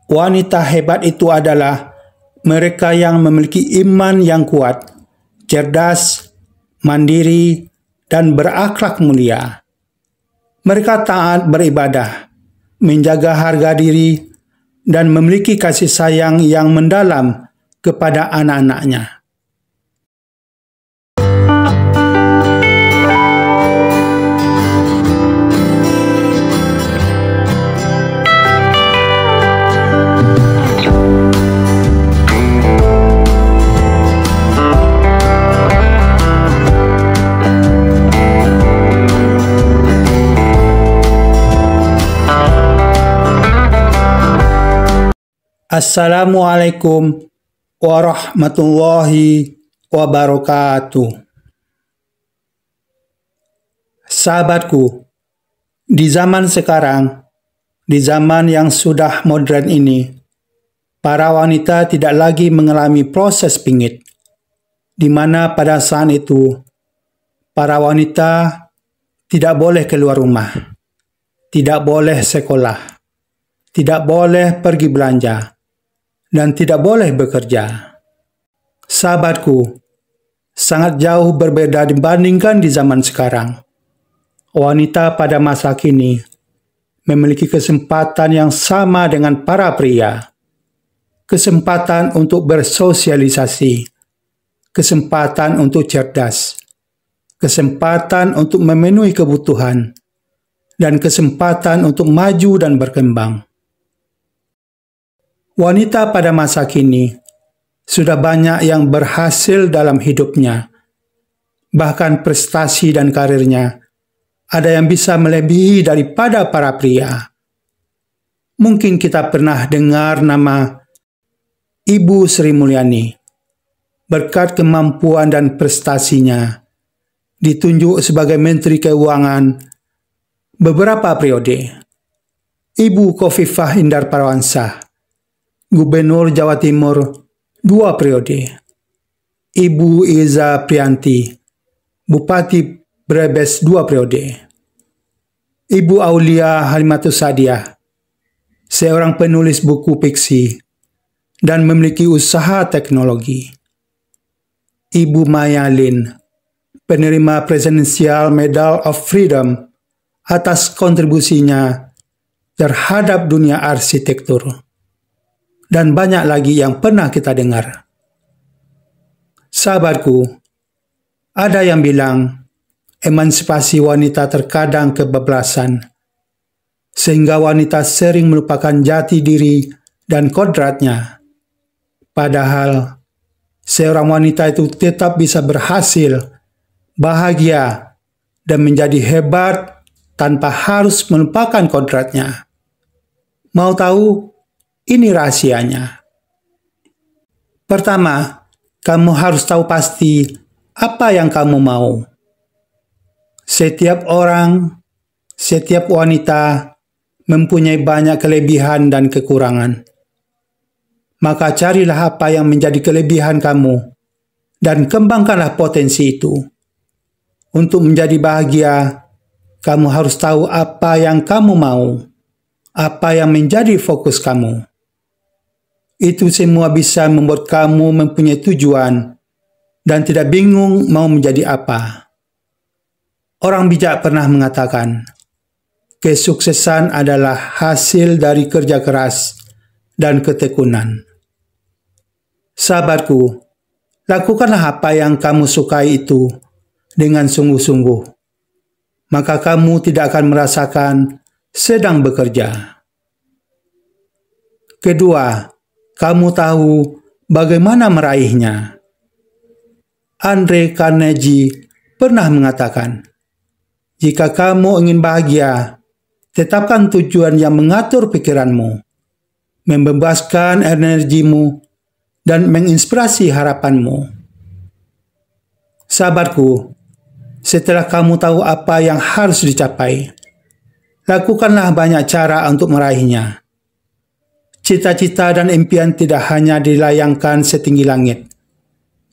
Wanita hebat itu adalah mereka yang memiliki iman yang kuat, cerdas, mandiri, dan berakhlak mulia. Mereka taat beribadah, menjaga harga diri, dan memiliki kasih sayang yang mendalam kepada anak-anaknya. Assalamualaikum warahmatullahi wabarakatuh. Sahabatku, di zaman sekarang, di zaman yang sudah modern ini, para wanita tidak lagi mengalami proses pingit, di mana pada saat itu, para wanita tidak boleh keluar rumah, tidak boleh sekolah, tidak boleh pergi belanja, dan tidak boleh bekerja. Sahabatku, sangat jauh berbeda dibandingkan di zaman sekarang. Wanita pada masa kini memiliki kesempatan yang sama dengan para pria. Kesempatan untuk bersosialisasi, kesempatan untuk cerdas, kesempatan untuk memenuhi kebutuhan, dan kesempatan untuk maju dan berkembang. Wanita pada masa kini sudah banyak yang berhasil dalam hidupnya. Bahkan prestasi dan karirnya ada yang bisa melebihi daripada para pria. Mungkin kita pernah dengar nama Ibu Sri Mulyani. Berkat kemampuan dan prestasinya, ditunjuk sebagai Menteri Keuangan beberapa periode. Ibu Khofifah Indar Parawansa, Gubernur Jawa Timur 2 periode. Ibu Iza Prianti, Bupati Brebes 2 periode. Ibu Aulia Halimatus Sadiah, seorang penulis buku fiksi dan memiliki usaha teknologi. Ibu Maya Lin, penerima Presidential Medal of Freedom atas kontribusinya terhadap dunia arsitektur. Dan banyak lagi yang pernah kita dengar. Sahabatku, ada yang bilang emansipasi wanita terkadang kebablasan, sehingga wanita sering melupakan jati diri dan kodratnya. Padahal, seorang wanita itu tetap bisa berhasil, bahagia, dan menjadi hebat tanpa harus melupakan kodratnya. Mau tahu? Ini rahasianya. Pertama, kamu harus tahu pasti apa yang kamu mau. Setiap orang, setiap wanita mempunyai banyak kelebihan dan kekurangan. Maka carilah apa yang menjadi kelebihan kamu dan kembangkanlah potensi itu. Untuk menjadi bahagia, kamu harus tahu apa yang kamu mau, apa yang menjadi fokus kamu. Itu semua bisa membuat kamu mempunyai tujuan dan tidak bingung mau menjadi apa. Orang bijak pernah mengatakan, kesuksesan adalah hasil dari kerja keras dan ketekunan. Sahabatku, lakukanlah apa yang kamu sukai itu dengan sungguh-sungguh. Maka kamu tidak akan merasakan sedang bekerja. Kedua, kamu tahu bagaimana meraihnya. Andre Carnegie pernah mengatakan, jika kamu ingin bahagia, tetapkan tujuan yang mengatur pikiranmu, membebaskan energimu, dan menginspirasi harapanmu. Sahabatku, setelah kamu tahu apa yang harus dicapai, lakukanlah banyak cara untuk meraihnya. Cita-cita dan impian tidak hanya dilayangkan setinggi langit,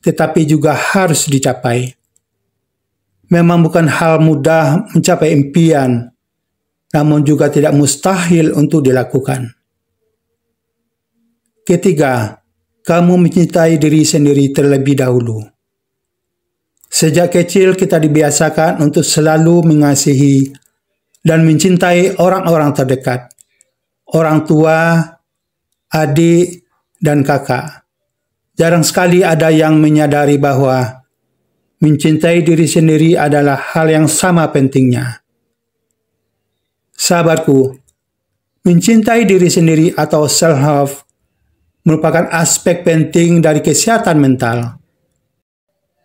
tetapi juga harus dicapai. Memang bukan hal mudah mencapai impian, namun juga tidak mustahil untuk dilakukan. Ketiga, kamu mencintai diri sendiri terlebih dahulu. Sejak kecil kita dibiasakan untuk selalu mengasihi dan mencintai orang-orang terdekat, orang tua, adik, dan kakak. Jarang sekali ada yang menyadari bahwa mencintai diri sendiri adalah hal yang sama pentingnya. Sahabatku, mencintai diri sendiri atau self-love merupakan aspek penting dari kesehatan mental.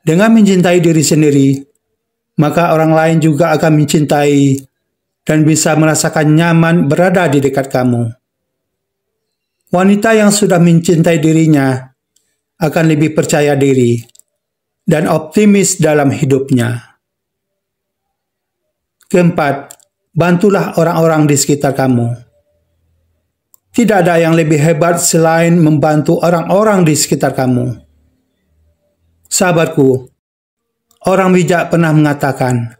Dengan mencintai diri sendiri, maka orang lain juga akan mencintai dan bisa merasakan nyaman berada di dekat kamu. Wanita yang sudah mencintai dirinya akan lebih percaya diri dan optimis dalam hidupnya. Keempat, bantulah orang-orang di sekitar kamu. Tidak ada yang lebih hebat selain membantu orang-orang di sekitar kamu. Sahabatku, orang bijak pernah mengatakan,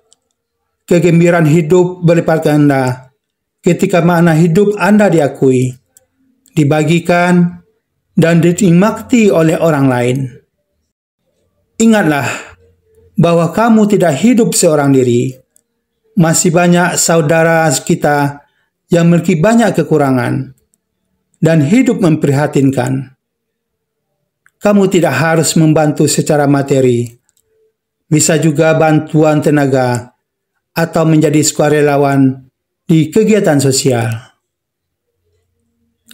kegembiraan hidup berlipat ganda ketika makna hidup Anda diakui, dibagikan, dan dinikmati oleh orang lain. Ingatlah bahwa kamu tidak hidup seorang diri. Masih banyak saudara kita yang memiliki banyak kekurangan dan hidup memprihatinkan. Kamu tidak harus membantu secara materi. Bisa juga bantuan tenaga atau menjadi sukarelawan di kegiatan sosial.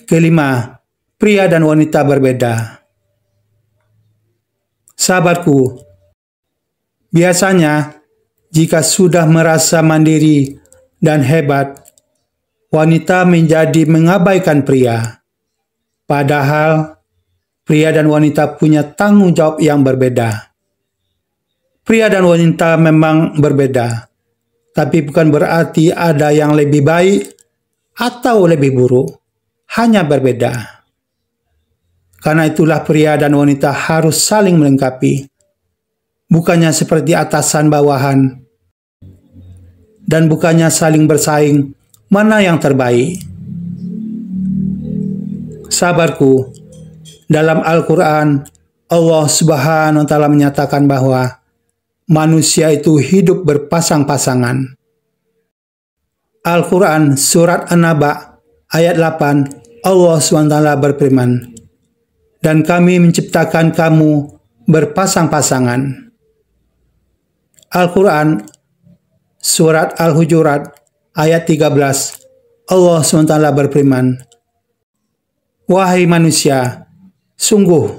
Kelima, pria dan wanita berbeda. Sahabatku, biasanya jika sudah merasa mandiri dan hebat, wanita menjadi mengabaikan pria. Padahal, pria dan wanita punya tanggung jawab yang berbeda. Pria dan wanita memang berbeda, tapi bukan berarti ada yang lebih baik atau lebih buruk, hanya berbeda. Karena itulah pria dan wanita harus saling melengkapi, bukannya seperti atasan bawahan, dan bukannya saling bersaing mana yang terbaik. Sahabatku, dalam Al-Quran, Allah Subhanahu wa Ta'ala menyatakan bahwa manusia itu hidup berpasang-pasangan. Al-Quran Surat An-Naba ayat 8, Allah Subhanahu wa Ta'ala berfirman, dan kami menciptakan kamu berpasang-pasangan. Al-Quran Surat Al-Hujurat ayat 13, Allah SWT berfirman, wahai manusia, sungguh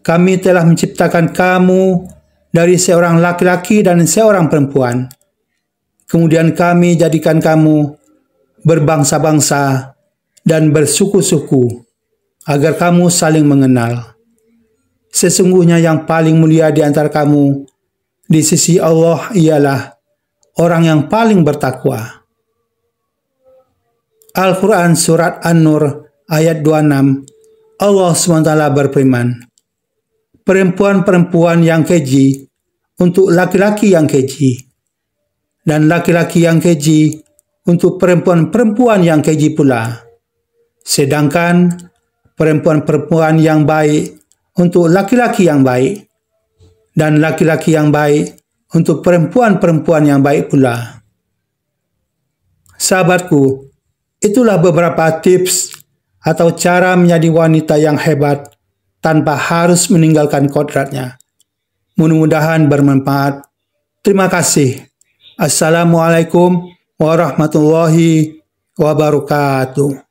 kami telah menciptakan kamu dari seorang laki-laki dan seorang perempuan. Kemudian kami jadikan kamu berbangsa-bangsa dan bersuku-suku, agar kamu saling mengenal. Sesungguhnya yang paling mulia di antara kamu di sisi Allah ialah orang yang paling bertakwa. Al-Quran Surat An-Nur ayat 26, Allah SWT berfirman, perempuan-perempuan yang keji untuk laki-laki yang keji, dan laki-laki yang keji untuk perempuan-perempuan yang keji pula. Sedangkan perempuan-perempuan yang baik untuk laki-laki yang baik, dan laki-laki yang baik untuk perempuan-perempuan yang baik pula. Sahabatku, itulah beberapa tips atau cara menjadi wanita yang hebat tanpa harus meninggalkan kodratnya. Mudah-mudahan bermanfaat. Terima kasih. Assalamualaikum warahmatullahi wabarakatuh.